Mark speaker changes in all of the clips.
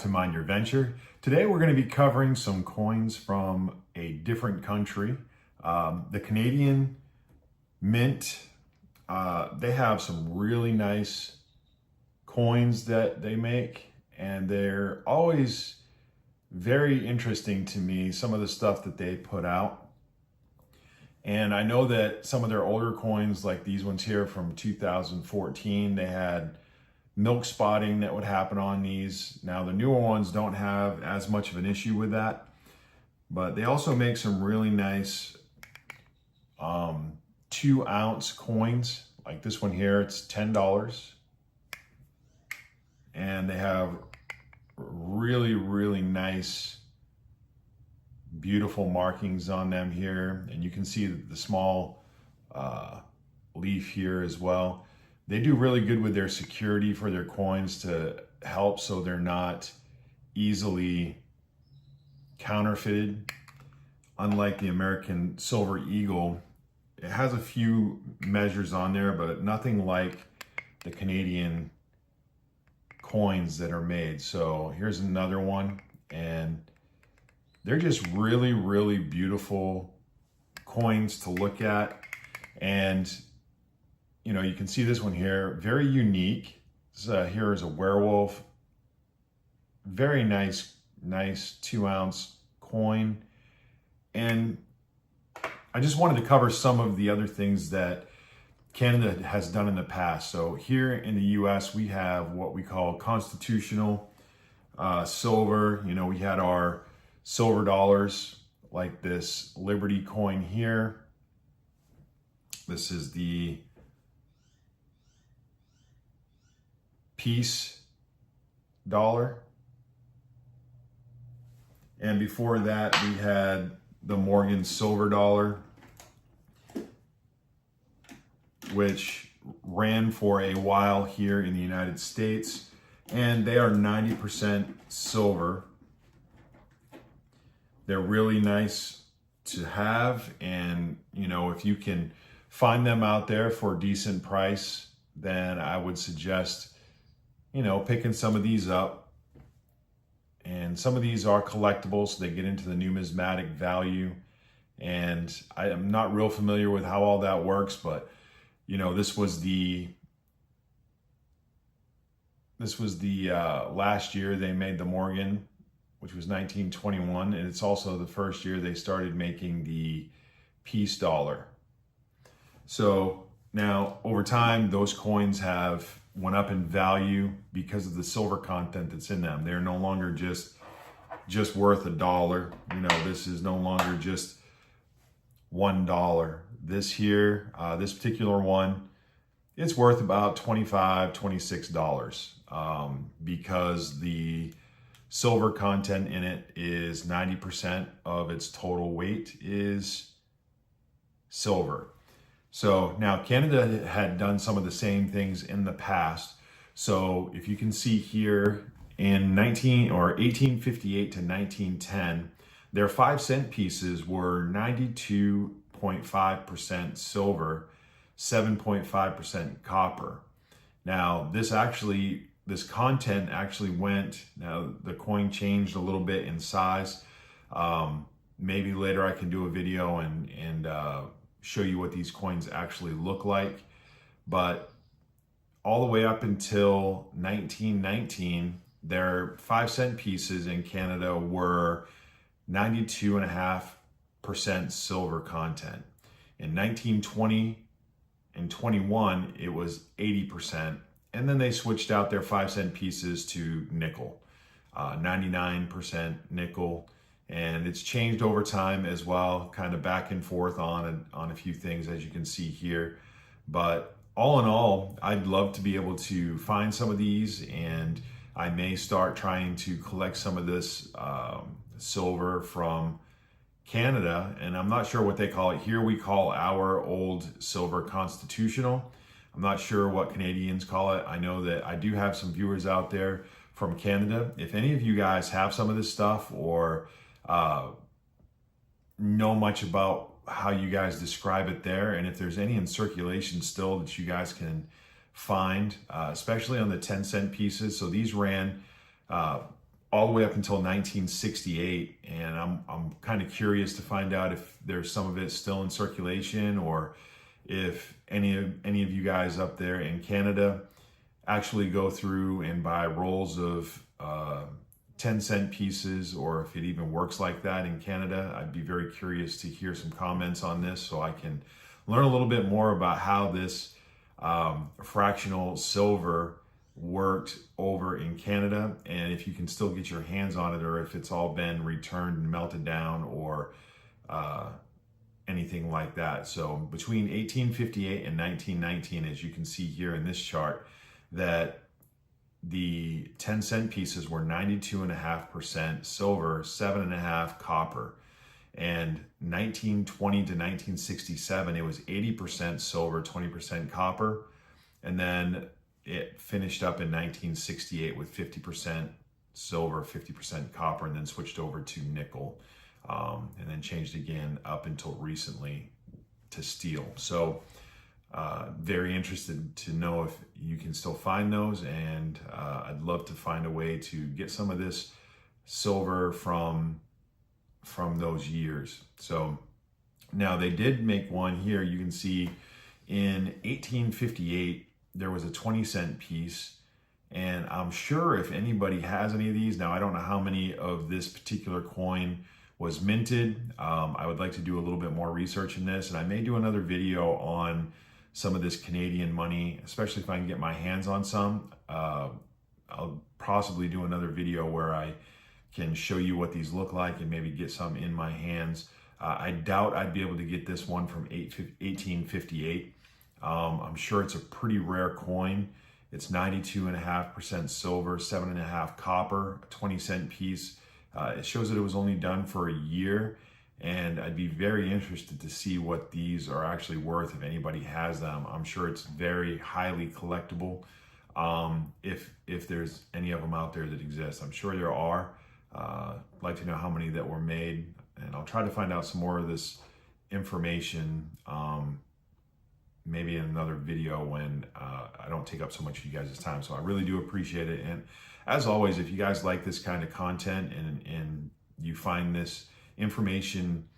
Speaker 1: to Mind Your Venture. Today we're going to be covering some coins from a different country. The Canadian Mint, they have some really nice coins that they make, and they're always very interesting to me, some of the stuff that they put out. And I know that some of their older coins, like these ones here from 2014, they had milk spotting that would happen on these. Now the newer ones don't have as much of an issue with that, but they also make some really nice 2-ounce coins. Like this one here, it's $10. And they have really nice, beautiful markings on them here. And you can see the small leaf here as well. They do really good with their security for their coins to help so they're not easily counterfeited. Unlike the American Silver Eagle, it has a few measures on there, but nothing like the Canadian coins that are made. So here's another one, and they're just really beautiful coins to look at. And you know, you can see this one here, very unique. Here is a werewolf, very nice 2-ounce coin. And I just wanted to cover some of the other things that Canada has done in the past. So here in the US, we have what we call constitutional silver. You know, we had our silver dollars, like this Liberty coin here. This is the peace dollar. And before that, we had the Morgan silver dollar, which ran for a while here in the United States. And they are 90% silver. They're really nice to have. And, you know, if you can find them out there for a decent price, then I would suggest, you know, picking some of these up. And some of these are collectibles, so they get into the numismatic value. And I am not real familiar with how all that works, but you know, this was the last year they made the Morgan, which was 1921, and it's also the first year they started making the peace dollar. So now over time, those coins have went up in value because of the silver content that's in them. They're no longer just worth $1. You know, this is no longer just $1. This here, this particular one, it's worth about $25, $26 because the silver content in it is 90% of its total weight is silver. So now Canada had done some of the same things in the past. So if you can see here in 1858 to 1910, their 5-cent pieces were 92.5% silver, 7.5% copper. Now this content actually went, now the coin changed a little bit in size. Maybe later I can do a video and show you what these coins actually look like. But all the way up until 1919, their 5-cent pieces in Canada were 92.5% silver content. In 1920 and 21, it was 80%. And then they switched out their 5-cent pieces to nickel, 99% nickel. And it's changed over time as well, kind of back and forth on a few things, as you can see here. But all in all, I'd love to be able to find some of these, and I may start trying to collect some of this silver from Canada. And I'm not sure what they call it. Here we call our old silver constitutional. I'm not sure what Canadians call it. I know that I do have some viewers out there from Canada. If any of you guys have some of this stuff or know much about how you guys describe it there, and if there's any in circulation still that you guys can find, especially on the 10-cent pieces. So these ran all the way up until 1968, and I'm kind of curious to find out if there's some of it still in circulation, or if any of you guys up there in Canada actually go through and buy rolls of 10-cent pieces, or if it even works like that in Canada. I'd be very curious to hear some comments on this so I can learn a little bit more about how this fractional silver worked over in Canada, and if you can still get your hands on it, or if it's all been returned and melted down, or anything like that. So between 1858 and 1919, as you can see here in this chart, that the 10-cent pieces were 92.5% silver, 7.5% copper. And 1920 to 1967, it was 80% silver, 20% copper. And then it finished up in 1968 with 50% silver, 50% copper, and then switched over to nickel, and then changed again up until recently to steel. So very interested to know if you can still find those, and I'd love to find a way to get some of this silver from those years. So now they did make one here. You can see in 1858 there was a 20-cent piece, and I'm sure if anybody has any of these, now I don't know how many of this particular coin was minted. I would like to do a little bit more research in this, and I may do another video on some of this Canadian money, especially if I can get my hands on some. I'll possibly do another video where I can show you what these look like and maybe get some in my hands. I doubt I'd be able to get this one from 1858. I'm sure it's a pretty rare coin. It's 92.5% silver, 7.5% copper, a 20-cent piece. It shows that it was only done for a year, and I'd be very interested to see what these are actually worth if anybody has them. I'm sure it's very highly collectible, if there's any of them out there that exist. I'm sure there are. I'd like to know how many that were made, and I'll try to find out some more of this information, maybe in another video when I don't take up so much of you guys' time. So I really do appreciate it. And as always, if you guys like this kind of content and you find this information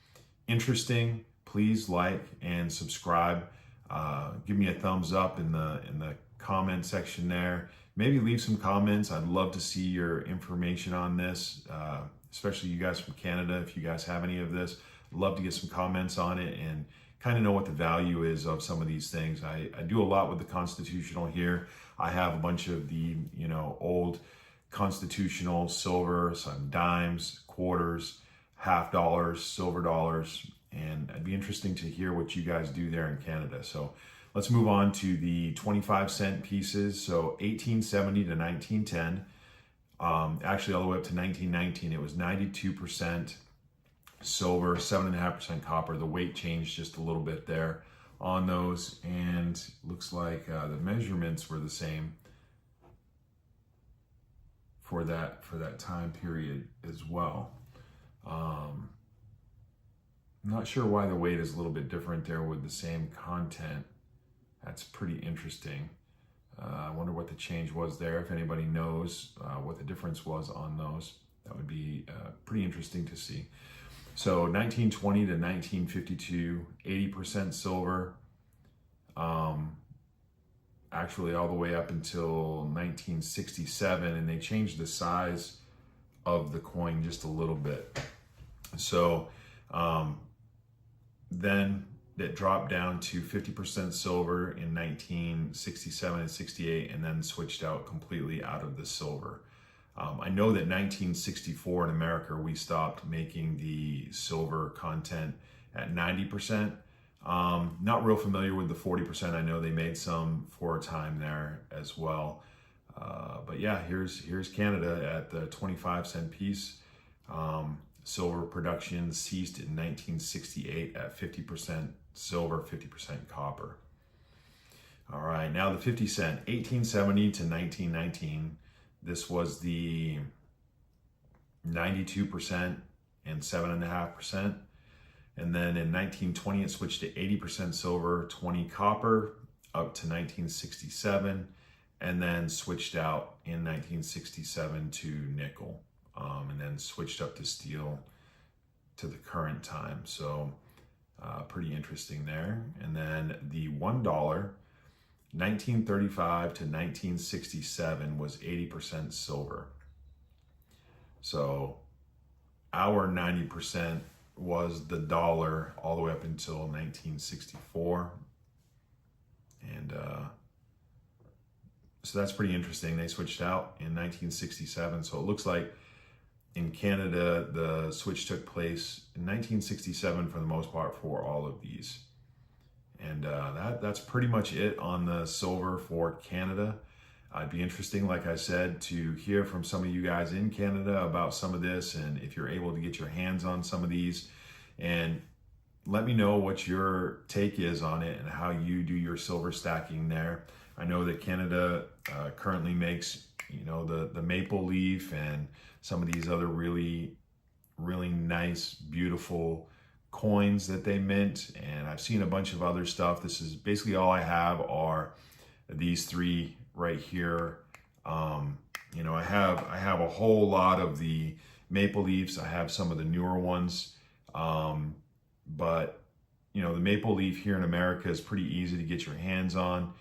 Speaker 1: interesting, please like and subscribe. Give me a thumbs up in the comment section there. Maybe leave some comments. I'd love to see your information on this, especially you guys from Canada. If you guys have any of this, I'd love to get some comments on it and kind of know what the value is of some of these things. I do a lot with the constitutional here. I have a bunch of the old constitutional silver, some dimes, quarters, half dollars, silver dollars, and it'd be interesting to hear what you guys do there in Canada. So let's move on to the 25-cent pieces. So 1870 to 1910, actually all the way up to 1919, it was 92% silver, 7.5% copper. The weight changed just a little bit there on those, and looks like the measurements were the same for that time period as well. I'm not sure why the weight is a little bit different there with the same content. That's pretty interesting. I wonder what the change was there. If anybody knows what the difference was on those, that would be pretty interesting to see. So 1920 to 1952, 80% silver, actually all the way up until 1967, and they changed the size of the coin just a little bit. So then it dropped down to 50% silver in 1967 and 68, and then switched out completely out of the silver. I know that 1964 in America, we stopped making the silver content at 90%. Not real familiar with the 40%. I know they made some for a time there as well. But yeah, here's Canada at the 25-cent piece. Silver production ceased in 1968 at 50% silver, 50% copper. All right, now the 50 cent, 1870 to 1919. This was the 92% and 7.5%. And then in 1920, it switched to 80% silver, 20 copper, up to 1967, and then switched out in 1967 to nickel. and then switched up to steel to the current time. So pretty interesting there. And then the $1, 1935 to 1967 was 80% silver. So our 90% was the dollar all the way up until 1964. And so that's pretty interesting. They switched out in 1967. So it looks like in Canada, the switch took place in 1967 for the most part for all of these. And that's pretty much it on the silver for Canada. It'd be interesting, like I said, to hear from some of you guys in Canada about some of this, and if you're able to get your hands on some of these, and let me know what your take is on it and how you do your silver stacking there. I know that Canada currently makes, you know, the maple leaf and some of these other really, really nice, beautiful coins that they mint, and I've seen a bunch of other stuff. This is basically all I have are these three right here. You know, I have a whole lot of the maple leaves. I have some of the newer ones, but you know, the maple leaf here in America is pretty easy to get your hands on,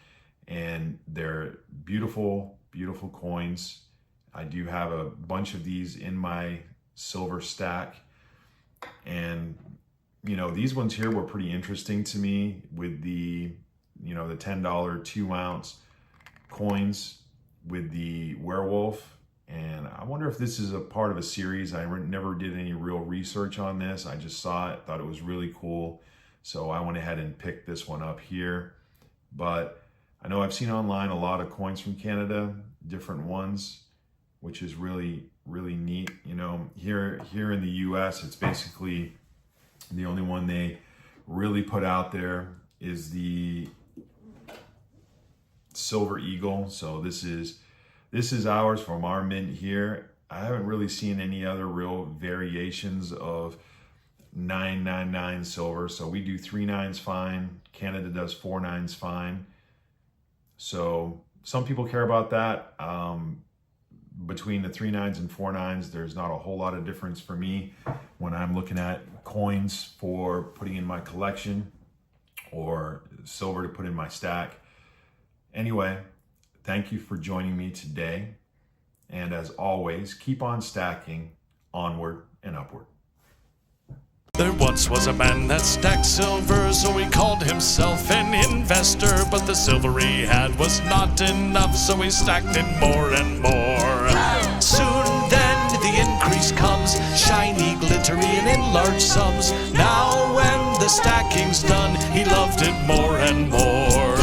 Speaker 1: and they're beautiful, beautiful coins. I do have a bunch of these in my silver stack, and you know, these ones here were pretty interesting to me with the, you know, the $10 2-ounce coins with the werewolf. And I wonder if this is a part of a series. I never did any real research on this. I just saw it, thought it was really cool. So I went ahead and picked this one up here. But I know I've seen online a lot of coins from Canada, different ones, which is really, really neat. You know, here in the US, it's basically the only one they really put out there is the Silver Eagle. So this is ours from our mint here. I haven't really seen any other real variations of 999 silver. So we do 3 9s fine. Canada does 4 9s fine. So some people care about that. Between the 3 9s and 4 9s, there's not a whole lot of difference for me when I'm looking at coins for putting in my collection or silver to put in my stack. Anyway, thank you for joining me today. And as always, keep on stacking, onward and upward.
Speaker 2: There once was a man that stacked silver, so he called himself an investor. But the silver he had was not enough, so he stacked it more and more. Soon then the increase comes, shiny, glittery, and in large sums. Now when the stacking's done, he loved it more and more.